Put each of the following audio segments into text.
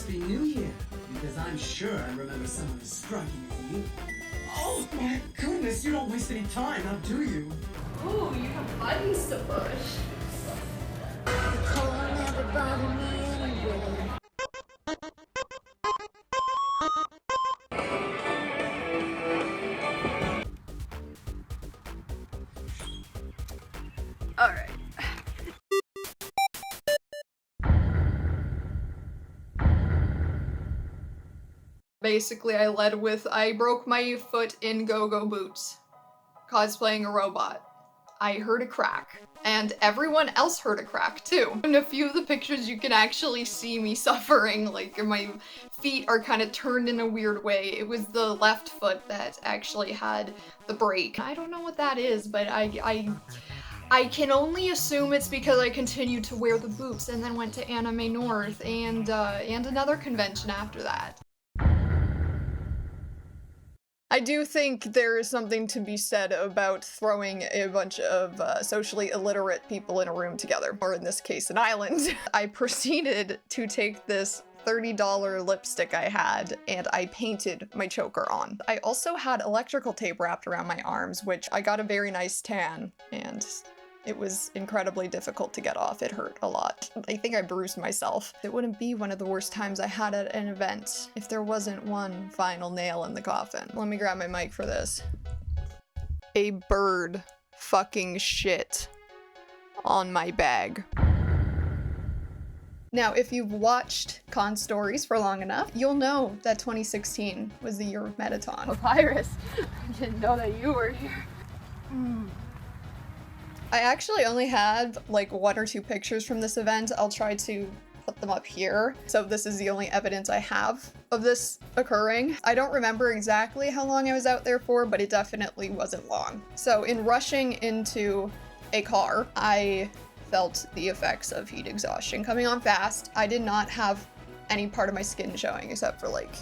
must be new here, because I'm sure I remember someone as striking as you. Oh my goodness, you don't waste any time, now do you? Ooh, you have buttons to push. Alright. Basically, I broke my foot in go-go boots, cosplaying a robot. I heard a crack, and everyone else heard a crack too. In a few of the pictures you can actually see me suffering, like my feet are kind of turned in a weird way. It was the left foot that actually had the break. I don't know what that is, but I can only assume it's because I continued to wear the boots and then went to Anime North and another convention after that. I do think there is something to be said about throwing a bunch of socially illiterate people in a room together, or in this case, an island. I proceeded to take this $30 lipstick I had and I painted my choker on. I also had electrical tape wrapped around my arms, which I got a very nice tan, and it was incredibly difficult to get off. It hurt a lot. I think I bruised myself. It wouldn't be one of the worst times I had at an event if there wasn't one final nail in the coffin. Let me grab my mic for this. A bird fucking shit on my bag. Now, if you've watched Con Stories for long enough, you'll know that 2016 was the year of Mettaton. Papyrus, I didn't know that you were here. I actually only had like 1 or 2 pictures from this event. I'll try to put them up here. So this is the only evidence I have of this occurring. I don't remember exactly how long I was out there for, but it definitely wasn't long. So in rushing into a car, I felt the effects of heat exhaustion coming on fast. I did not have any part of my skin showing except for like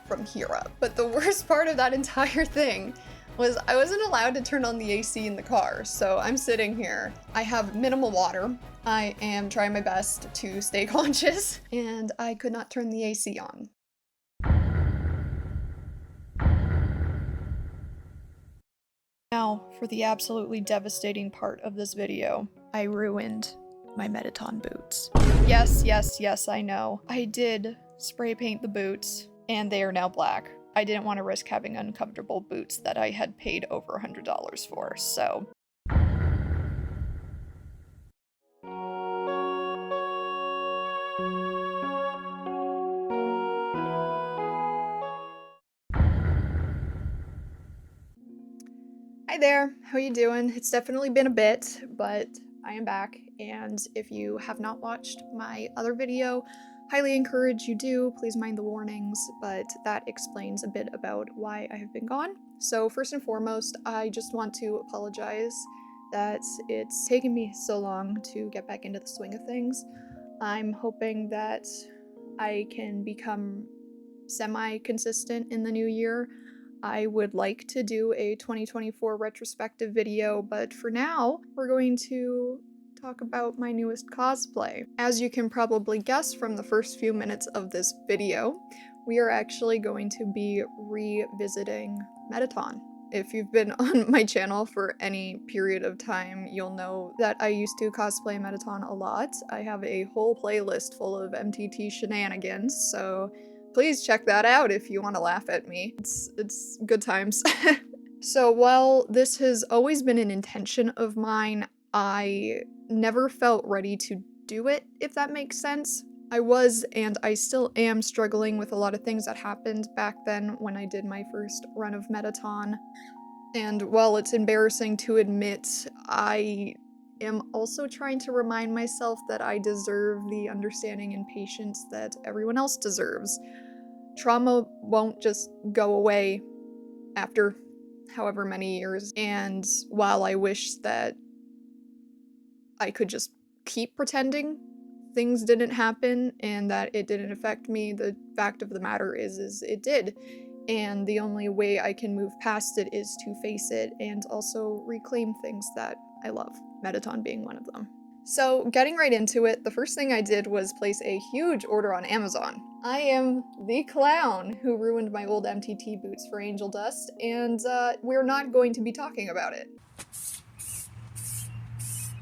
from here up. But the worst part of that entire thing was I wasn't allowed to turn on the AC in the car, so I'm sitting here. I have minimal water. I am trying my best to stay conscious, and I could not turn the AC on. Now, for the absolutely devastating part of this video, I ruined my Mettaton boots. Yes, I know. I did spray paint the boots, and they are now black. I didn't want to risk having uncomfortable boots that I had paid over $100 for, so. Hi there, how you doing? It's definitely been a bit, but I am back, and if you have not watched my other video, highly encourage you do. Please mind the warnings, but that explains a bit about why I have been gone. So first and foremost, I just want to apologize that it's taken me so long to get back into the swing of things. I'm hoping that I can become semi-consistent in the new year. I would like to do a 2024 retrospective video, but for now, we're going to talk about my newest cosplay. As you can probably guess from the first few minutes of this video, we are actually going to be revisiting Mettaton. If you've been on my channel for any period of time, you'll know that I used to cosplay Mettaton a lot. I have a whole playlist full of MTT shenanigans, so please check that out if you want to laugh at me. It's good times. So while this has always been an intention of mine, I never felt ready to do it, if that makes sense. I was, and I still am, struggling with a lot of things that happened back then when I did my first run of Mettaton. And while it's embarrassing to admit, I am also trying to remind myself that I deserve the understanding and patience that everyone else deserves. Trauma won't just go away after however many years, and while I wish that I could just keep pretending things didn't happen and that it didn't affect me, the fact of the matter is it did. And the only way I can move past it is to face it and also reclaim things that I love, Mettaton being one of them. So, getting right into it, the first thing I did was place a huge order on Amazon. I am the clown who ruined my old MTT boots for Angel Dust, and we're not going to be talking about it.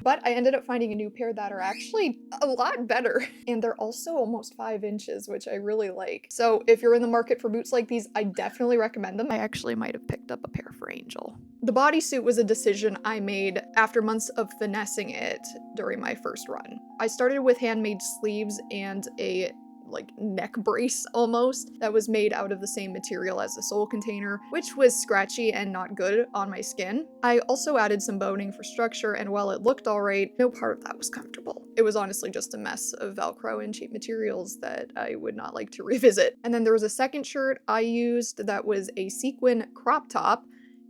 But I ended up finding a new pair that are actually a lot better. And they're also almost 5 inches, which I really like. So if you're in the market for boots like these, I definitely recommend them. I actually might have picked up a pair for Angel. The bodysuit was a decision I made after months of finessing it during my first run. I started with handmade sleeves and a neck brace almost that was made out of the same material as the soul container, which was scratchy and not good on my skin. I also added some boning for structure, and while it looked alright, no part of that was comfortable. It was honestly just a mess of Velcro and cheap materials that I would not like to revisit. And then there was a second shirt I used that was a sequin crop top,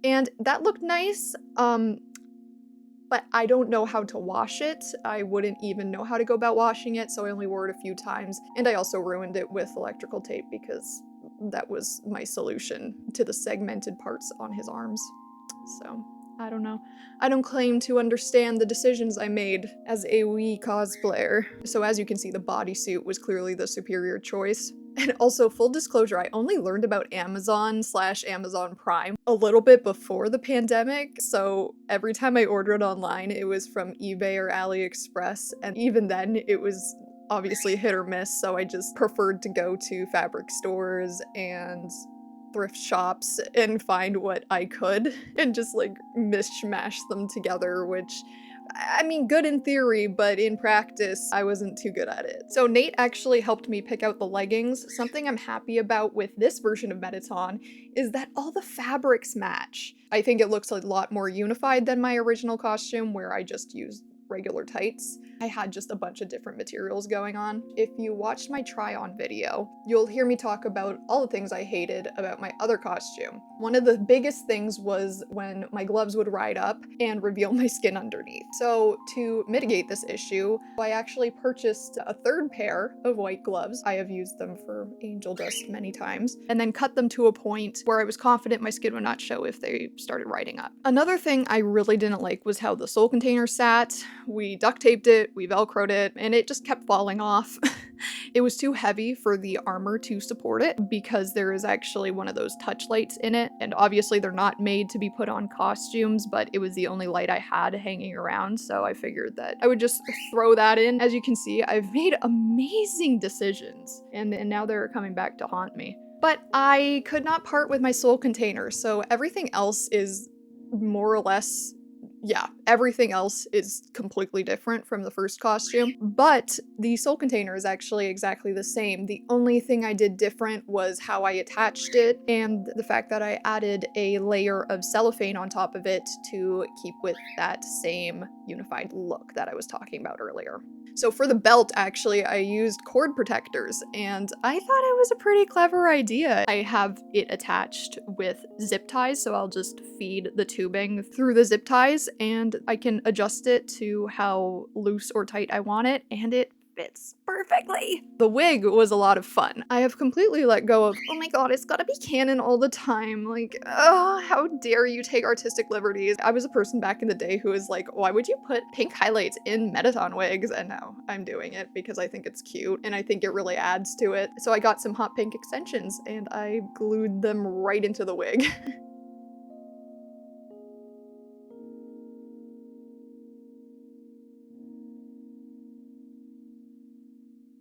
and that looked nice, but I don't know how to wash it. I wouldn't even know how to go about washing it, so I only wore it a few times. And I also ruined it with electrical tape because that was my solution to the segmented parts on his arms. So, I don't know. I don't claim to understand the decisions I made as a Wii cosplayer. So as you can see, the bodysuit was clearly the superior choice. And also, full disclosure, I only learned about Amazon/Amazon Prime a little bit before the pandemic, so every time I ordered online, it was from eBay or AliExpress, and even then, it was obviously hit or miss, so I just preferred to go to fabric stores and thrift shops and find what I could, and just mishmash them together, which I mean, good in theory, but in practice, I wasn't too good at it. So Nate actually helped me pick out the leggings. Something I'm happy about with this version of Mettaton is that all the fabrics match. I think it looks a lot more unified than my original costume, where I just used regular tights. I had just a bunch of different materials going on. If you watched my try-on video, you'll hear me talk about all the things I hated about my other costume. One of the biggest things was when my gloves would ride up and reveal my skin underneath. So to mitigate this issue, I actually purchased a third pair of white gloves. I have used them for Angel Dust many times, and then cut them to a point where I was confident my skin would not show if they started riding up. Another thing I really didn't like was how the soul container sat. We duct taped it, we velcroed it, and it just kept falling off. It was too heavy for the armor to support it because there is actually one of those touch lights in it, and obviously they're not made to be put on costumes, but it was the only light I had hanging around, so I figured that I would just throw that in. As you can see, I've made amazing decisions, and now they're coming back to haunt me. But I could not part with my soul container, so everything else is more or less, yeah, everything else is completely different from the first costume, but the soul container is actually exactly the same. The only thing I did different was how I attached it and the fact that I added a layer of cellophane on top of it to keep with that same unified look that I was talking about earlier. So for the belt, actually, I used cord protectors, and I thought it was a pretty clever idea. I have it attached with zip ties, so I'll just feed the tubing through the zip ties, and I can adjust it to how loose or tight I want it, and it fits perfectly. The wig was a lot of fun. I have completely let go of, oh my god, it's gotta be canon all the time. Like, oh, how dare you take artistic liberties. I was a person back in the day who was like, why would you put pink highlights in Mettaton wigs? And now I'm doing it because I think it's cute and I think it really adds to it. So I got some hot pink extensions and I glued them right into the wig.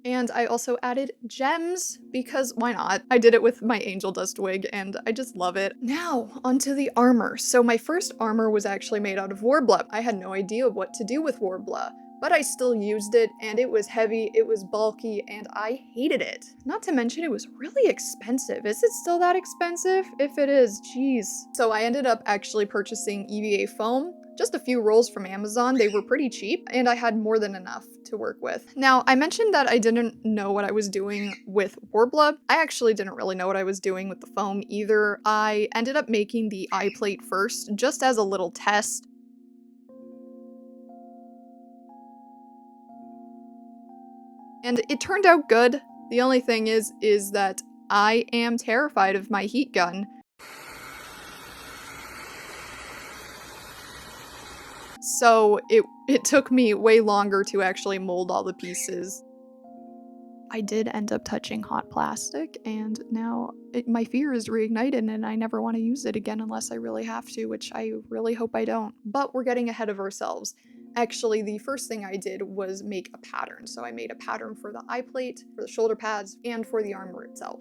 And I also added gems, because why not? I did it with my Angel Dust wig, and I just love it. Now, onto the armor. So my first armor was actually made out of Warbler. I had no idea what to do with Warbler, but I still used it, and it was heavy, it was bulky, and I hated it. Not to mention it was really expensive. Is it still that expensive? If it is, geez. So I ended up actually purchasing EVA foam. Just a few rolls from Amazon, they were pretty cheap, and I had more than enough to work with. Now, I mentioned that I didn't know what I was doing with Warbler. I actually didn't really know what I was doing with the foam either. I ended up making the eye plate first, just as a little test. And it turned out good. The only thing is that I am terrified of my heat gun. so it took me way longer to actually mold all the pieces. I did end up touching hot plastic, and now my fear is reignited, and I never want to use it again unless I really have to, which I really hope I don't. But we're getting ahead of ourselves. Actually, the first thing I did was make a pattern. So I made a pattern for the eye plate, for the shoulder pads, and for the armor itself.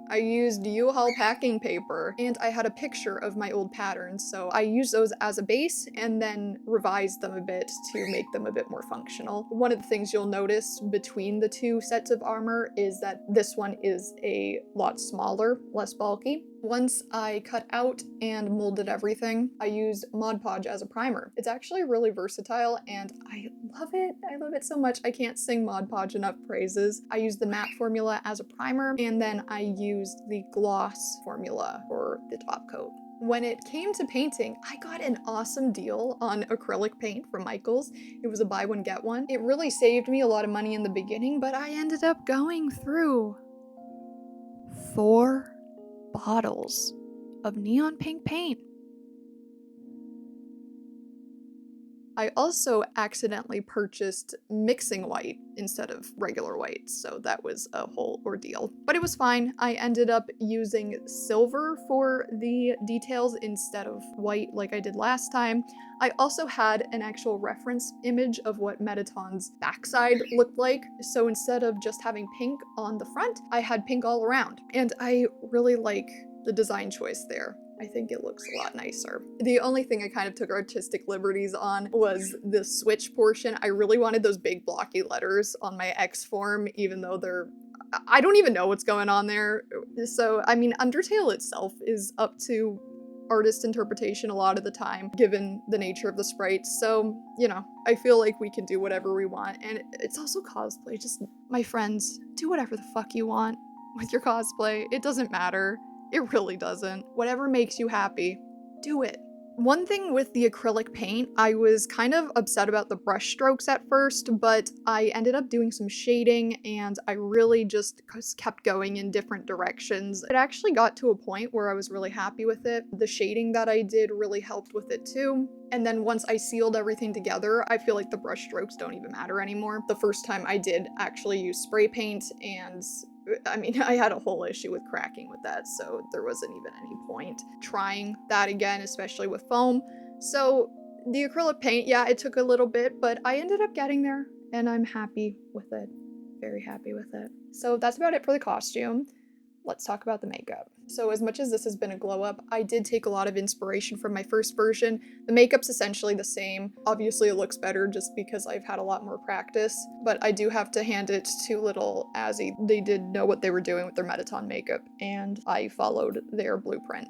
I used U-Haul packing paper, and I had a picture of my old patterns, so I used those as a base and then revised them a bit to make them a bit more functional. One of the things you'll notice between the two sets of armor is that this one is a lot smaller, less bulky. Once I cut out and molded everything, I used Mod Podge as a primer. It's actually really versatile and I love it. I love it so much. I can't sing Mod Podge enough praises. I used the matte formula as a primer, and then I used the gloss formula for the top coat. When it came to painting, I got an awesome deal on acrylic paint from Michaels. It was a buy one get one. It really saved me a lot of money in the beginning, but I ended up going through 4 bottles of neon pink paint. I also accidentally purchased mixing white instead of regular white, so that was a whole ordeal. But it was fine. I ended up using silver for the details instead of white like I did last time. I also had an actual reference image of what Mettaton's backside looked like, so instead of just having pink on the front, I had pink all around. And I really like the design choice there. I think it looks a lot nicer. The only thing I kind of took artistic liberties on was the switch portion. I really wanted those big blocky letters on my X form, even though I don't even know what's going on there. So, I mean, Undertale itself is up to artist interpretation a lot of the time, given the nature of the sprites. So, you know, I feel like we can do whatever we want. And it's also cosplay. Just, my friends, do whatever the fuck you want with your cosplay. It doesn't matter. It really doesn't. Whatever makes you happy, do it. One thing with the acrylic paint, I was kind of upset about the brush strokes at first, but I ended up doing some shading and I really just kept going in different directions. It actually got to a point where I was really happy with it. The shading that I did really helped with it too. And then once I sealed everything together, I feel like the brush strokes don't even matter anymore. The first time I did actually use spray paint, and I mean, I had a whole issue with cracking with that, so there wasn't even any point trying that again, especially with foam. So the acrylic paint, yeah, it took a little bit, but I ended up getting there, and I'm happy with it. Very happy with it. So that's about it for the costume. Let's talk about the makeup. So as much as this has been a glow up, I did take a lot of inspiration from my first version. The makeup's essentially the same. Obviously it looks better just because I've had a lot more practice, but I do have to hand it to little Azzy. They did know what they were doing with their Mettaton makeup, and I followed their blueprint.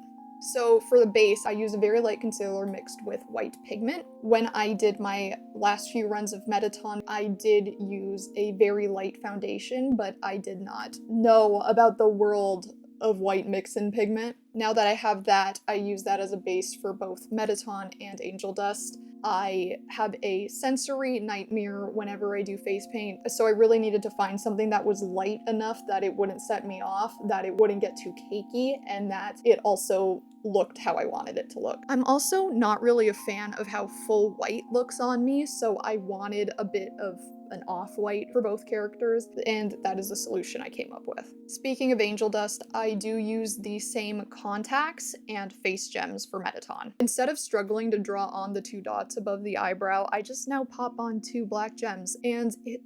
So for the base, I use a very light concealer mixed with white pigment. When I did my last few runs of Mettaton, I did use a very light foundation, but I did not know about the world of white mix-in pigment. Now that I have that, I use that as a base for both Mettaton and Angel Dust. I have a sensory nightmare whenever I do face paint, so I really needed to find something that was light enough that it wouldn't set me off, that it wouldn't get too cakey, and that it also looked how I wanted it to look. I'm also not really a fan of how full white looks on me, so I wanted a bit of an off-white for both characters, and that is the solution I came up with. Speaking of Angel Dust, I do use the same contacts and face gems for Mettaton. Instead of struggling to draw on the 2 dots above the eyebrow, I just now pop on 2 black gems, and it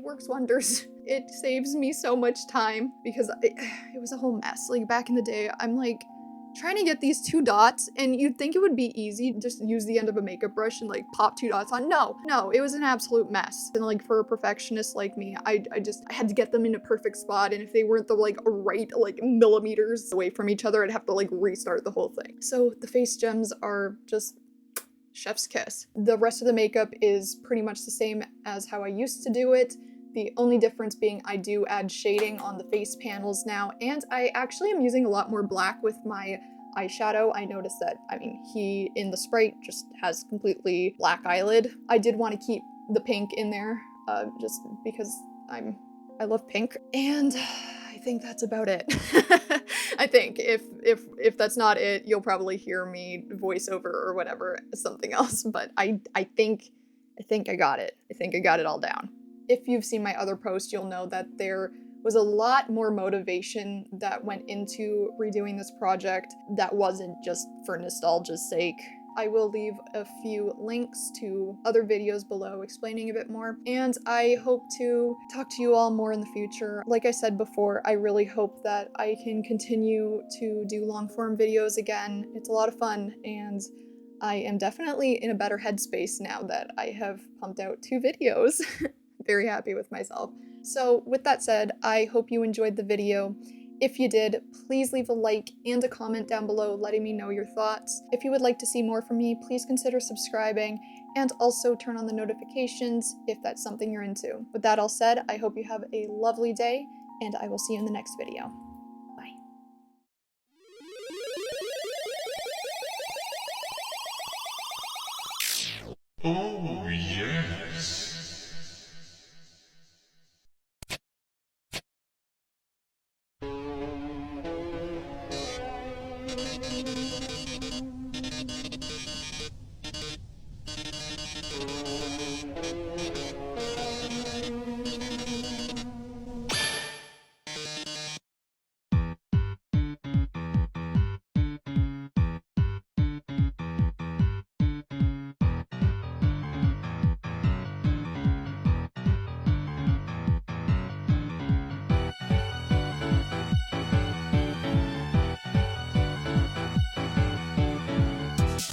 works wonders. It saves me so much time, because it was a whole mess. Like, back in the day, I'm like, trying to get these 2 dots, and you'd think it would be easy, just use the end of a makeup brush and like pop 2 dots on. No, it was an absolute mess. And like for a perfectionist like me, I had to get them in a perfect spot, and if they weren't the like right like millimeters away from each other, I'd have to like restart the whole thing. So the face gems are just chef's kiss. The rest of the makeup is pretty much the same as how I used to do it. The only difference being I do add shading on the face panels now, and I actually am using a lot more black with my eyeshadow. I noticed that, I mean, he in the sprite just has completely black eyelid. I did want to keep the pink in there, just because I love pink, and I think that's about it. I think if that's not it, you'll probably hear me voiceover or whatever, something else. But I think I got it. I think I got it all down. If you've seen my other post, you'll know that there was a lot more motivation that went into redoing this project that wasn't just for nostalgia's sake. I will leave a few links to other videos below explaining a bit more, and I hope to talk to you all more in the future. Like I said before, I really hope that I can continue to do long-form videos again. It's a lot of fun, and I am definitely in a better headspace now that I have pumped out 2 videos. Very happy with myself. So with that said, I hope you enjoyed the video. If you did, please leave a like and a comment down below letting me know your thoughts. If you would like to see more from me, please consider subscribing and also turn on the notifications if that's something you're into. With that all said, I hope you have a lovely day, and I will see you in the next video. Bye. Oh, yeah.